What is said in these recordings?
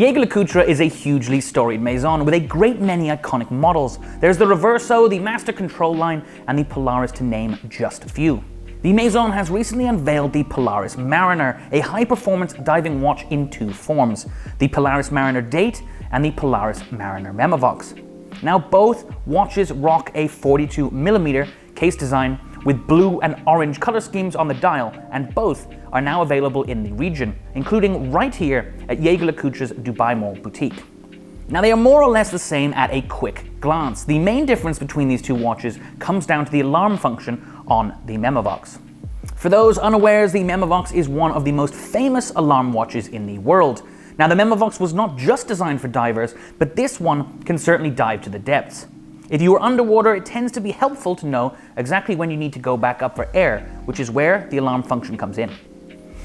Jaeger-LeCoultre is a hugely storied Maison with a great many iconic models. There's the Reverso, the Master Control line, and the Polaris, to name just a few. The Maison has recently unveiled the Polaris Mariner, a high-performance diving watch in two forms, the Polaris Mariner Date and the Polaris Mariner Memovox. Now both watches rock a 42mm case design with blue and orange color schemes on the dial, and both are now available in the region, including right here at Jaeger-LeCoultre's Dubai Mall boutique. Now they are more or less the same at a quick glance. The main difference between these two watches comes down to the alarm function on the Memovox. For those unawares, the Memovox is one of the most famous alarm watches in the world. Now the Memovox was not just designed for divers, but this one can certainly dive to the depths. If you are underwater, it tends to be helpful to know exactly when you need to go back up for air, which is where the alarm function comes in.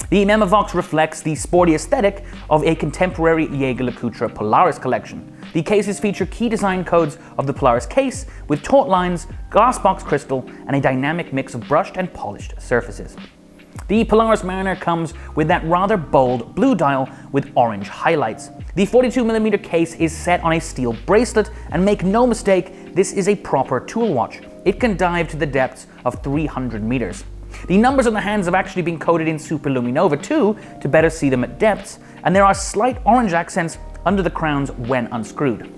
The Memovox reflects the sporty aesthetic of a contemporary Jaeger-LeCoultre Polaris collection. The cases feature key design codes of the Polaris case with taut lines, glass box crystal, and a dynamic mix of brushed and polished surfaces. The Polaris Mariner comes with that rather bold blue dial with orange highlights. The 42mm case is set on a steel bracelet, and make no mistake, this is a proper tool watch. It can dive to the depths of 300 meters. The numbers on the hands have actually been coated in Superluminova too, to better see them at depths, and there are slight orange accents under the crowns when unscrewed.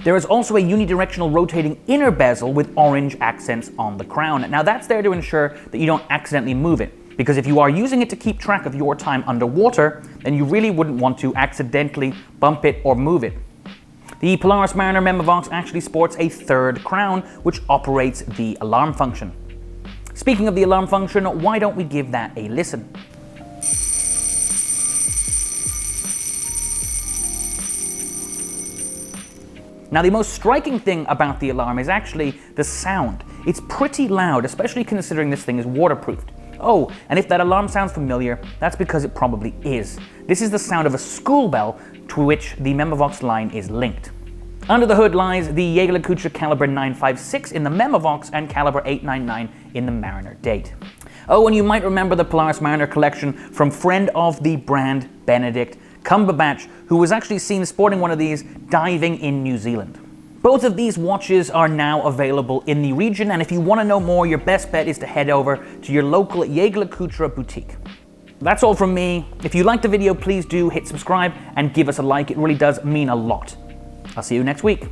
There is also a unidirectional rotating inner bezel with orange accents on the crown. Now that's there to ensure that you don't accidentally move it, because if you are using it to keep track of your time underwater, then you really wouldn't want to accidentally bump it or move it. The Polaris Mariner Memovox actually sports a third crown, which operates the alarm function. Speaking of the alarm function, why don't we give that a listen? Now the most striking thing about the alarm is actually the sound. It's pretty loud, especially considering this thing is waterproofed. Oh, and if that alarm sounds familiar, that's because it probably is. This is the sound of a school bell to which the Memovox line is linked. Under the hood lies the Jaeger-LeCoultre caliber 956 in the Memovox and caliber 899 in the Mariner Date. Oh, and you might remember the Polaris Mariner collection from friend of the brand Benedict Cumberbatch, who was actually seen sporting one of these diving in New Zealand. Both of these watches are now available in the region, and if you want to know more, your best bet is to head over to your local Jaeger-LeCoultre boutique. That's all from me. If you liked the video, please do hit subscribe and give us a like. It really does mean a lot. I'll see you next week.